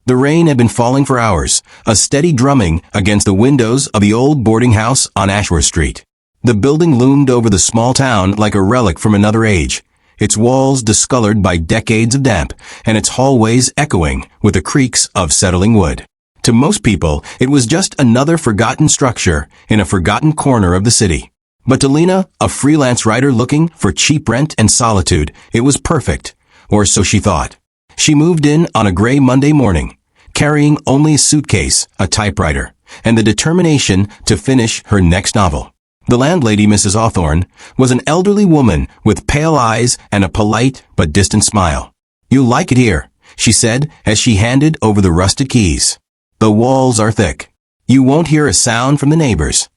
The rain had been falling for hours, a steady drumming against the windows of the old boarding house on Ashworth Street. The building loomed over the small town like a relic from another age, its walls discolored by decades of damp, and its hallways echoing with the creaks of settling wood. To most people, it was just another forgotten structure in a forgotten corner of the city. But to Lena, a freelance writer looking for cheap rent and solitude, it was perfect, or so she thought. She moved in on a gray Monday morning, carrying only a suitcase, a typewriter, and the determination to finish her next novel. The landlady, Mrs. Hawthorne, was an elderly woman with pale eyes and a polite but distant smile. "You'll like it here," she said as she handed over the rusted keys. "The walls are thick. You won't hear a sound from the neighbors."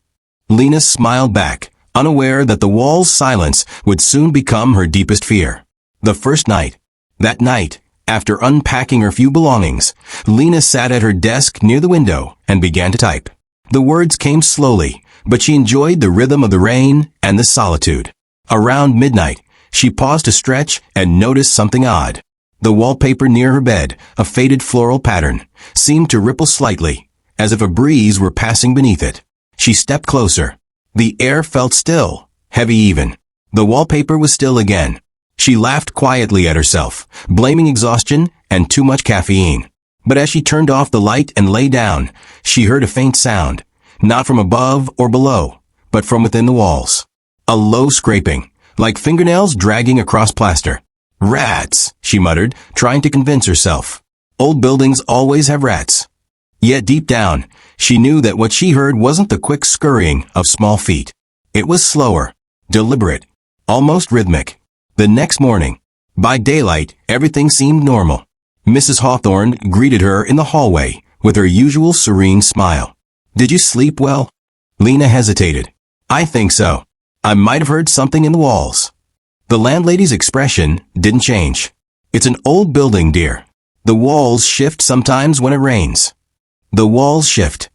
Lena smiled back, unaware that the wall's silence would soon become her deepest fear. The first night. That night, after unpacking her few belongings, Lena sat at her desk near the window and began to type. The words came slowly, but she enjoyed the rhythm of the rain and the solitude. Around midnight, she paused to stretch and noticed something odd. The wallpaper near her bed, a faded floral pattern, seemed to ripple slightly, as if a breeze were passing beneath it. She stepped closer. The air felt still, heavy even. The wallpaper was still again. She laughed quietly at herself, blaming exhaustion and too much caffeine. But as she turned off the light and lay down, she heard a faint sound, not from above or below, but from within the walls. A low scraping, like fingernails dragging across plaster. "Rats," she muttered, trying to convince herself. Old buildings always have rats. Yet deep down, she knew that what she heard wasn't the quick scurrying of small feet. It was slower, deliberate, almost rhythmic. The next morning, by daylight, everything seemed normal. Mrs. Hawthorne greeted her in the hallway with her usual serene smile. "Did you sleep well?" Lena hesitated. "I think so. I might have heard something in the walls." The landlady's expression didn't change. "It's an old building, dear. The walls shift sometimes when it rains." "The walls shift,"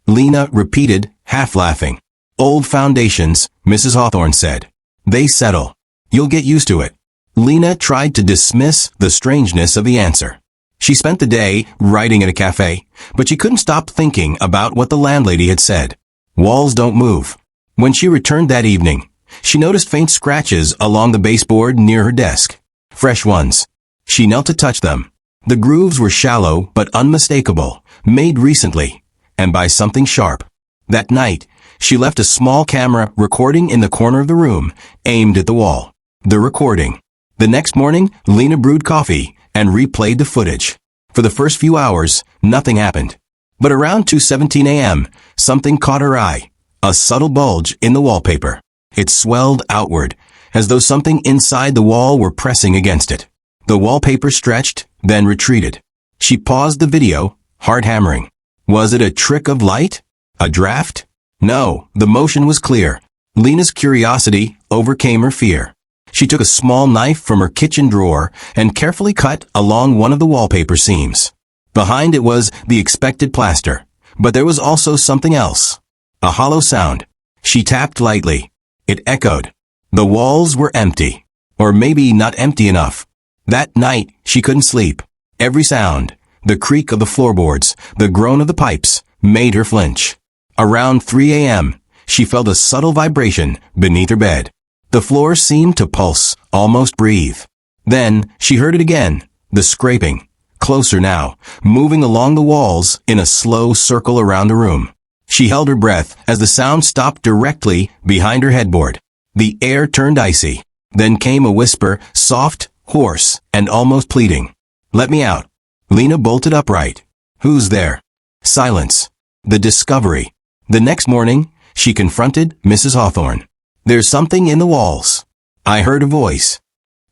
Lena repeated, half laughing. "Old foundations," Mrs. Hawthorne said. "They settle. You'll get used to it." Lena tried to dismiss the strangeness of the answer. She spent the day writing at a cafe, but she couldn't stop thinking about what the landlady had said. Walls don't move. When she returned that evening, she noticed faint scratches along the baseboard near her desk. Fresh ones. She knelt to touch them. The grooves were shallow but unmistakable, made recently, and by something sharp. That night, she left a small camera recording in the corner of the room, aimed at the wall. The recording. The next morning, Lena brewed coffee and replayed the footage. For the first few hours, nothing happened. But around 2:17 a.m., something caught her eye. A subtle bulge in the wallpaper. It swelled outward, as though something inside the wall were pressing against it. The wallpaper stretched, then retreated. She paused the video, heart hammering. Was it a trick of light? A draft? No, the motion was clear. Lena's curiosity overcame her fear. She took a small knife from her kitchen drawer and carefully cut along one of the wallpaper seams. Behind it was the expected plaster, but there was also something else. A hollow sound. She tapped lightly. It echoed. The walls were empty. Or maybe not empty enough. That night, she couldn't sleep. Every sound, the creak of the floorboards, the groan of the pipes, made her flinch. Around 3 a.m., she felt a subtle vibration beneath her bed. The floor seemed to pulse, almost breathe. Then, she heard it again, the scraping, closer now, moving along the walls in a slow circle around the room. She held her breath as the sound stopped directly behind her headboard. The air turned icy. Then came a whisper, soft, hoarse, and almost pleading. "Let me out." Lena bolted upright. "Who's there?" Silence. The discovery. The next morning, she confronted Mrs. Hawthorne. "There's something in the walls." "I heard a voice."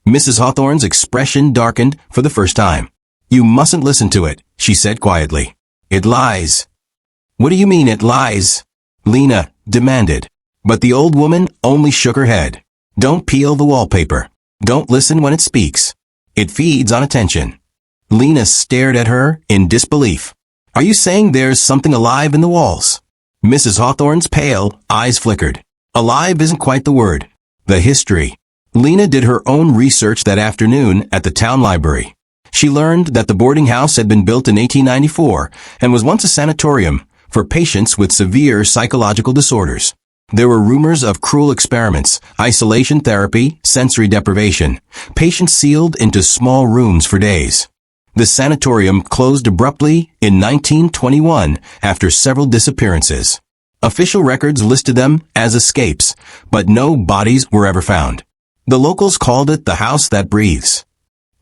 Mrs. Hawthorne's expression darkened for the first time. "You mustn't listen to it," she said quietly. "It lies." "What do you mean it lies?" Lena demanded. But the old woman only shook her head. "Don't peel the wallpaper. Don't listen when it speaks. It feeds on attention." Lena stared at her in disbelief. "Are you saying there's something alive in the walls?" Mrs. Hawthorne's pale eyes flickered. Alive isn't quite the word. The history. Lena did her own research that afternoon at the town library. She learned that the boarding house had been built in 1894 and was once a sanatorium for patients with severe psychological disorders. There were rumors of cruel experiments, isolation therapy, sensory deprivation, patients sealed into small rooms for days. The sanatorium closed abruptly in 1921 after several disappearances. Official records listed them as escapes, but no bodies were ever found. The locals called it the house that breathes.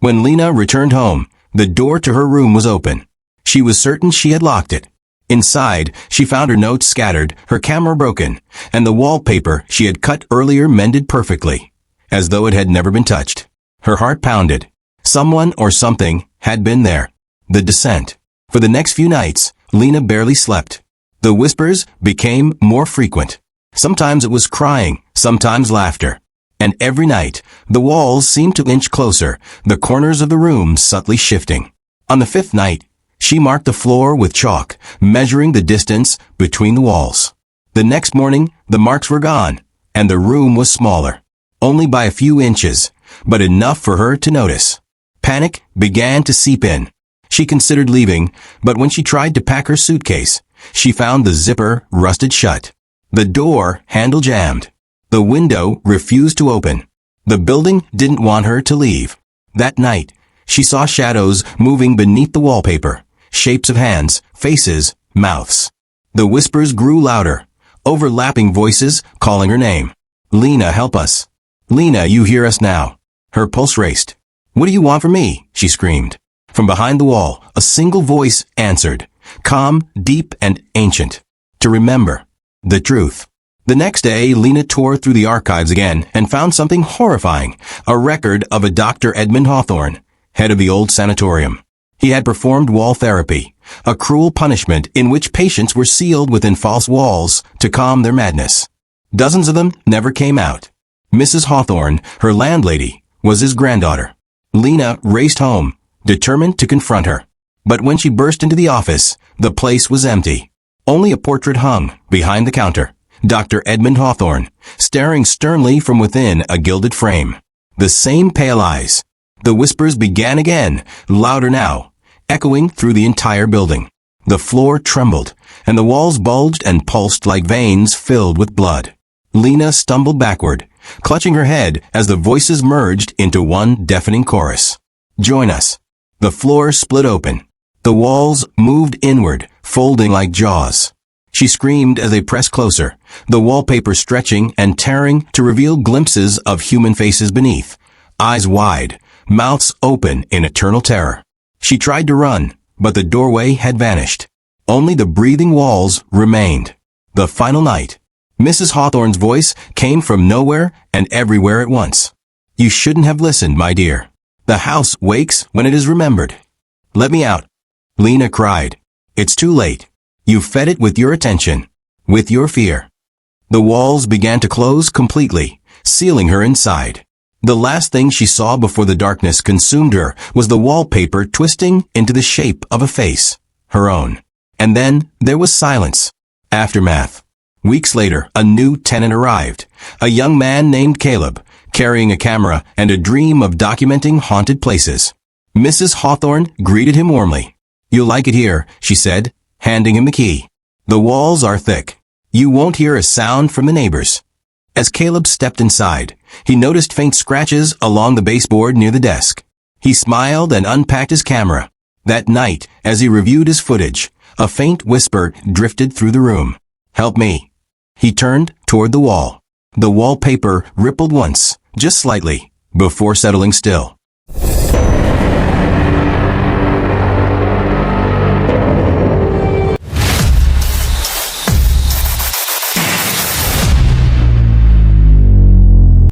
When Lena returned home, the door to her room was open. She was certain she had locked it. Inside, she found her notes scattered, her camera broken, and the wallpaper she had cut earlier mended perfectly, as though it had never been touched. Her heart pounded. Someone or something had been there. The descent. For the next few nights, Lena barely slept. The whispers became more frequent. Sometimes it was crying, sometimes laughter. And every night, the walls seemed to inch closer, the corners of the room subtly shifting. On the fifth night, she marked the floor with chalk, measuring the distance between the walls. The next morning, the marks were gone, and the room was smaller. Only by a few inches, but enough for her to notice. Panic began to seep in. She considered leaving, but when she tried to pack her suitcase, she found the zipper rusted shut. The door handle jammed. The window refused to open. The building didn't want her to leave. That night, she saw shadows moving beneath the wallpaper, shapes of hands, faces, mouths. The whispers grew louder, overlapping voices calling her name. Lena, help us. Lena, you hear us now. Her pulse raced. What do you want from me? She screamed. From behind the wall, a single voice answered, calm, deep, and ancient. To remember. The truth. The next day, Lena tore through the archives again and found something horrifying, a record of a Dr. Edmund Hawthorne, head of the old sanatorium. He had performed wall therapy, a cruel punishment in which patients were sealed within false walls to calm their madness. Dozens of them never came out. Mrs. Hawthorne, her landlady, was his granddaughter. Lena raced home, determined to confront her. But when she burst into the office, the place was empty. Only a portrait hung behind the counter. Dr. Edmund Hawthorne, staring sternly from within a gilded frame. The same pale eyes. The whispers began again, louder now, echoing through the entire building. The floor trembled, and the walls bulged and pulsed like veins filled with blood. Lena stumbled backward, clutching her head as the voices merged into one deafening chorus. Join us. The floor split open. The walls moved inward, folding like jaws. She screamed as they pressed closer, the wallpaper stretching and tearing to reveal glimpses of human faces beneath, eyes wide, mouths open in eternal terror. She tried to run, but the doorway had vanished. Only the breathing walls remained. The final night. Mrs. Hawthorne's voice came from nowhere and everywhere at once. You shouldn't have listened, my dear. The house wakes when it is remembered. Let me out. Lena cried. It's too late. You fed it with your attention, with your fear. The walls began to close completely, sealing her inside. The last thing she saw before the darkness consumed her was the wallpaper twisting into the shape of a face, her own. And then there was silence. Aftermath. Weeks later, a new tenant arrived, a young man named Caleb, carrying a camera and a dream of documenting haunted places. Mrs. Hawthorne greeted him warmly. You'll like it here, she said, handing him the key. The walls are thick. You won't hear a sound from the neighbors. As Caleb stepped inside, he noticed faint scratches along the baseboard near the desk. He smiled and unpacked his camera. That night, as he reviewed his footage, a faint whisper drifted through the room. Help me. He turned toward the wall. The wallpaper rippled once, just slightly, before settling still.